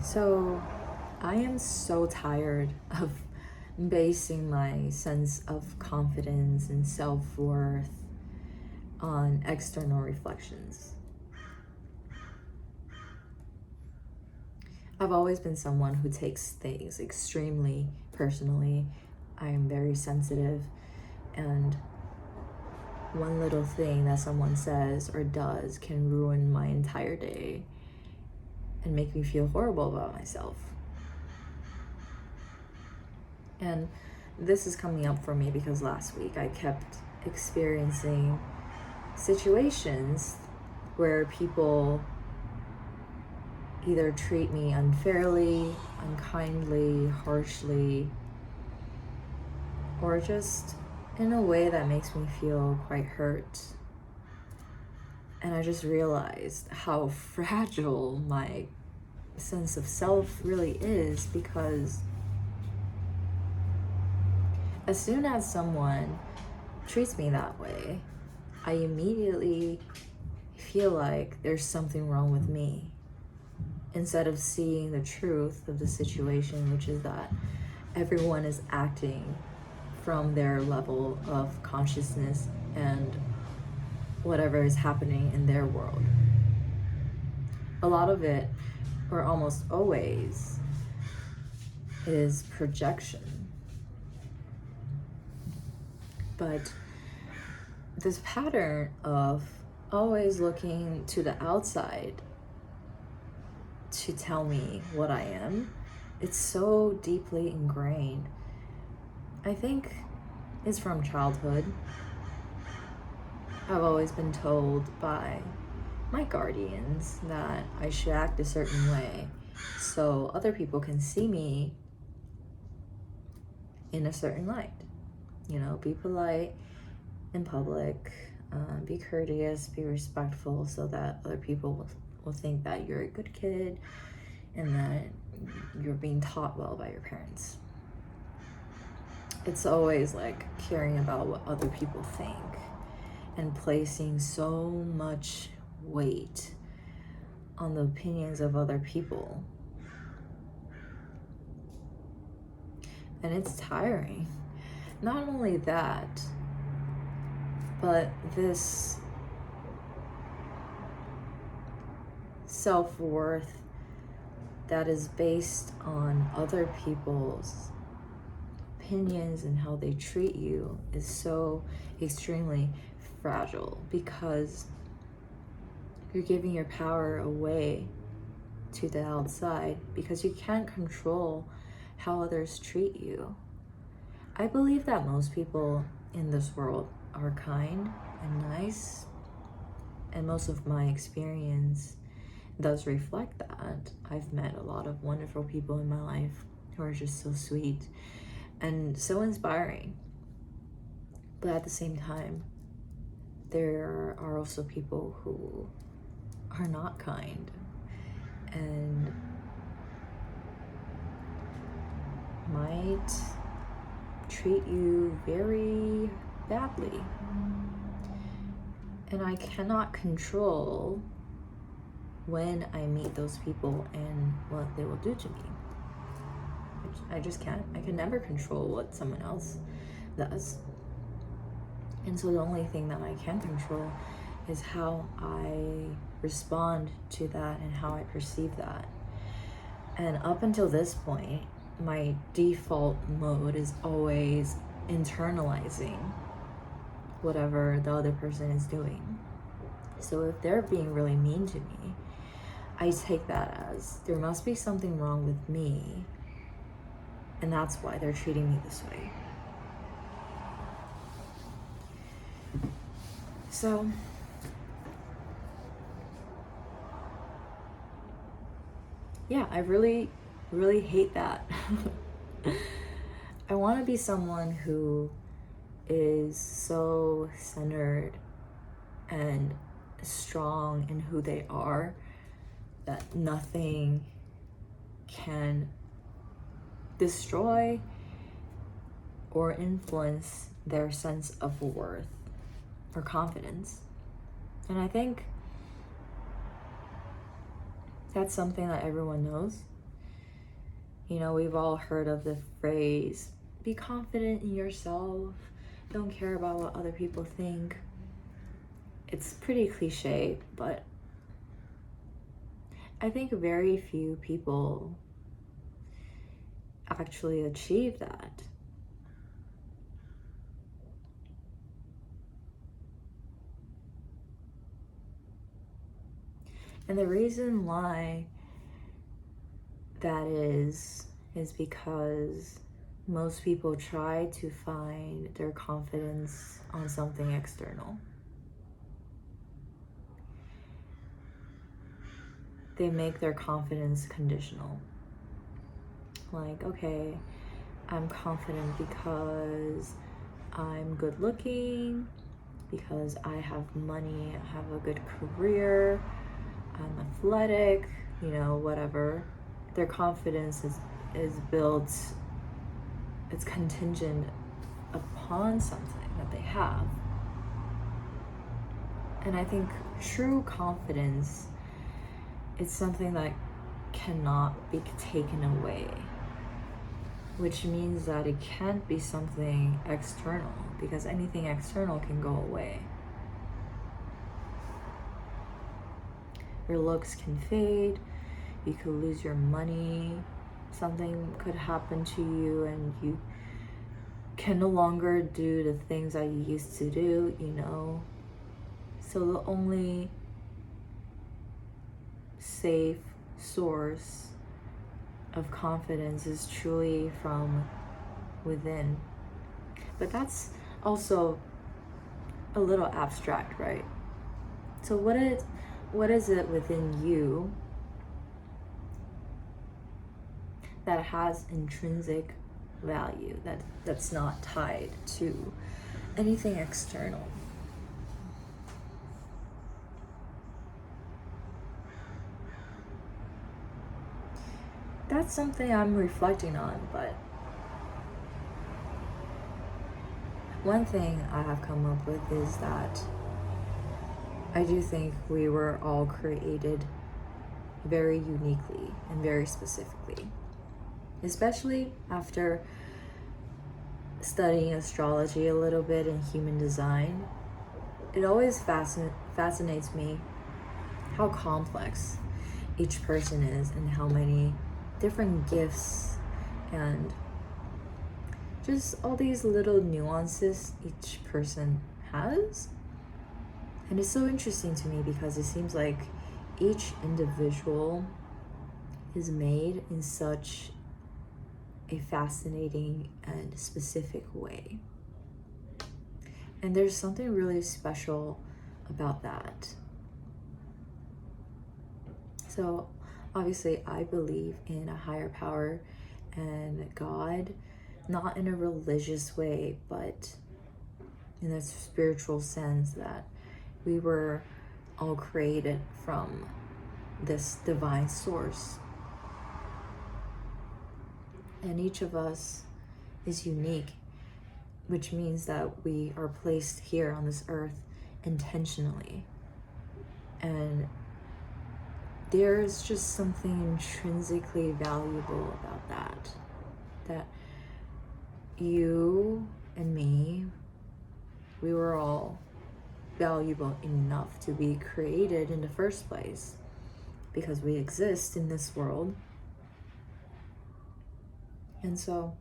So, I am so tired of basing my sense of confidence and self worth on external reflections. I've always been someone who takes things extremely personally. I am very sensitive, and one little thing that someone says or does can ruin my entire day and make me feel horrible about myself. And this is coming up for me because last week I kept experiencing situations where people either treat me unfairly, unkindly, harshly, or just in a way that makes me feel quite hurt. And I just realized how fragile my sense of self really is, because as soon as someone treats me that way, I immediately feel like there's something wrong with me, instead of seeing the truth of the situation, which is that everyone is acting from their level of consciousness and whatever is happening in their world. A lot of it, or almost always, is projection. But this pattern of always looking to the outside to tell me what I am, it's so deeply ingrained. I think it's from childhood. I've always been told by my guardians that I should act a certain way so other people can see me in a certain light. You know, be polite in public, be courteous, be respectful, so that other people will think that you're a good kid and that you're being taught well by your parents. It's always like caring about what other people think and placing so much weight on the opinions of other people. And it's tiring. Not only that, but this self-worth that is based on other people's opinions and how they treat you is so extremely fragile, because you're giving your power away to the outside because you can't control how others treat you. I believe that most people in this world are kind and nice, and most of my experience does reflect that. I've met a lot of wonderful people in my life who are just so sweet and so inspiring. But at the same time, there are also people who are not kind and might treat you very badly. And I cannot control when I meet those people and what they will do to me. I just can't. I can never control what someone else does. And so the only thing that I can control is how I respond to that and how I perceive that. And up until this point, my default mode is always internalizing whatever the other person is doing. So if they're being really mean to me, I take that as there must be something wrong with me, and that's why they're treating me this way. So yeah, I really hate that. I want to be someone who is so centered and strong in who they are that nothing can destroy or influence their sense of worth or confidence. And I think that's something that everyone knows. You know, we've all heard of the phrase, be confident in yourself, don't care about what other people think. It's pretty cliche, but I think very few people actually achieve that. And the reason why that is because most people try to find their confidence on something external. They make their confidence conditional. Like, okay, I'm confident because I'm good looking, because I have money, I have a good career, I'm athletic, you know, whatever. Their confidence is built, it's contingent upon something that they have. And I think true confidence is something that cannot be taken away, which means that it can't be something external, because anything external can go away. Your looks can fade, you could lose your money, something could happen to you and you can no longer do the things that you used to do, you know. So the only safe source of confidence is truly from within. But that's also a little abstract, right? So what is it within you that has intrinsic value, that's not tied to anything external? That's something I'm reflecting on, but one thing I have come up with is that I do think we were all created very uniquely and very specifically, especially after studying astrology a little bit and human design. It always fascinates me how complex each person is and how many different gifts and just all these little nuances each person has. And it's so interesting to me because it seems like each individual is made in such a fascinating and specific way. And there's something really special about that. So obviously I believe in a higher power and God, not in a religious way, but in a spiritual sense that we were all created from this divine source. And each of us is unique, which means that we are placed here on this earth intentionally. And there's just something intrinsically valuable about that you and me, we were all valuable enough to be created in the first place because we exist in this world. And so,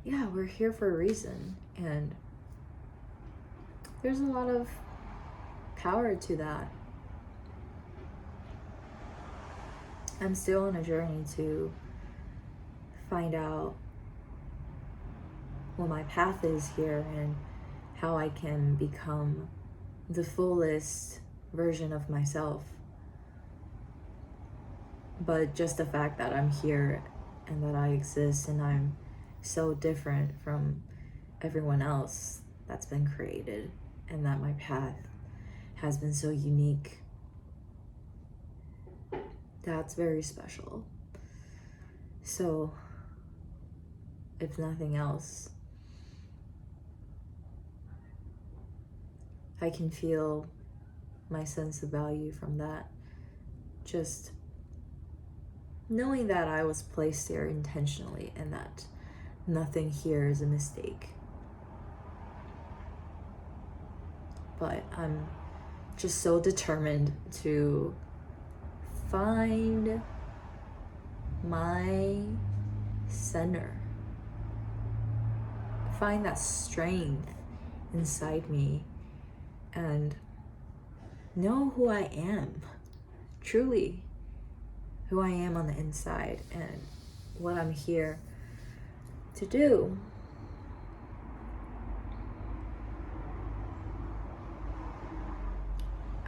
yeah, we're here for a reason, and there's a lot of power to that. I'm still on a journey to find out what my path is here and how I can become the fullest version of myself. But just the fact that I'm here and that I exist and I'm so different from everyone else that's been created, and that my path has been so unique, that's very special. So, if nothing else, I can feel my sense of value from that just knowing that I was placed there intentionally and that nothing here is a mistake. But I'm just so determined to find my center, find that strength inside me, and know who I am, truly who I am on the inside and what I'm here to do.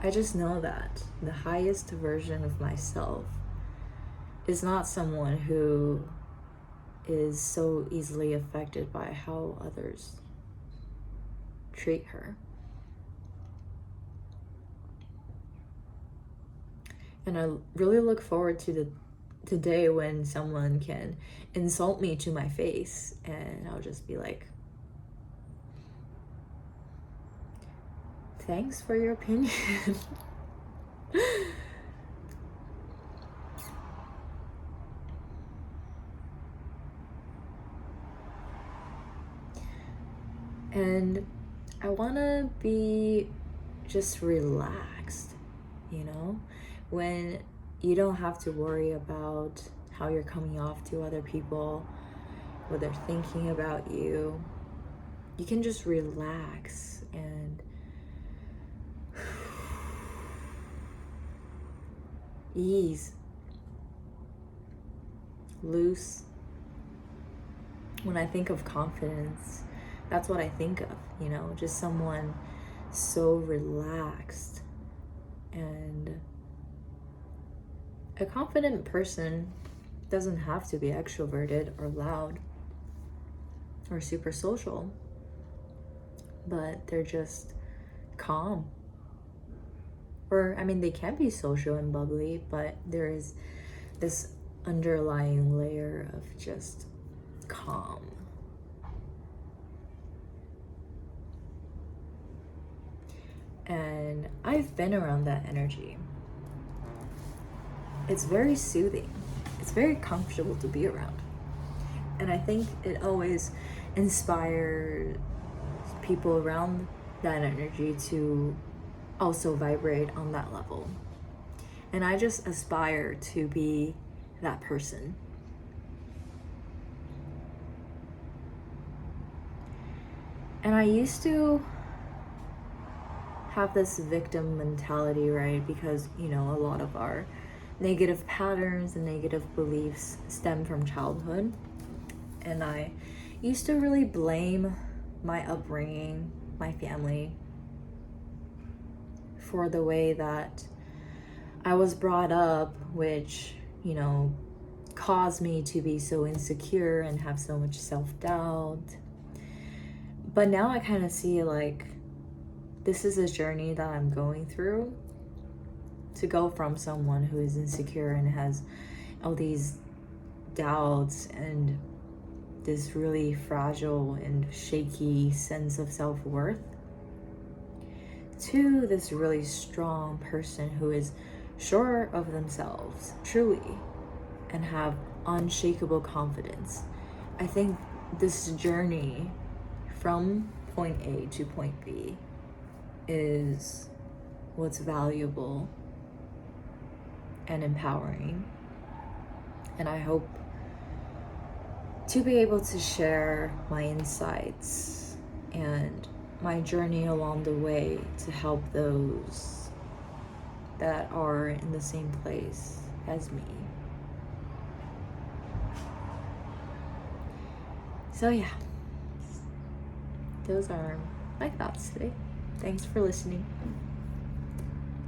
I just know that the highest version of myself is not someone who is so easily affected by how others treat her. And I really look forward to the day when someone can insult me to my face and I'll just be like, thanks for your opinion. And I want to be just relaxed, you know, when you don't have to worry about how you're coming off to other people, what they're thinking about you. You can just relax and ease, loose. When I think of confidence, that's what I think of, you know, just someone so relaxed. And a confident person doesn't have to be extroverted or loud or super social, but they're just calm. Or, I mean, they can be social and bubbly, but there is this underlying layer of just calm. And I've been around that energy. It's very soothing. It's very comfortable to be around. And I think it always inspires people around that energy to also vibrate on that level. And I just aspire to be that person. And I used to have this victim mentality, right? Because, you know, a lot of our negative patterns and negative beliefs stem from childhood. And I used to really blame my upbringing, my family, for the way that I was brought up, which, you know, caused me to be so insecure and have so much self-doubt. But now I kind of see like this is a journey that I'm going through to go from someone who is insecure and has all these doubts and this really fragile and shaky sense of self-worth to this really strong person who is sure of themselves, truly, and have unshakable confidence. I think this journey from point A to point B is what's valuable and empowering. And I hope to be able to share my insights and my journey along the way to help those that are in the same place as me. So yeah, those are my thoughts today. Thanks for listening.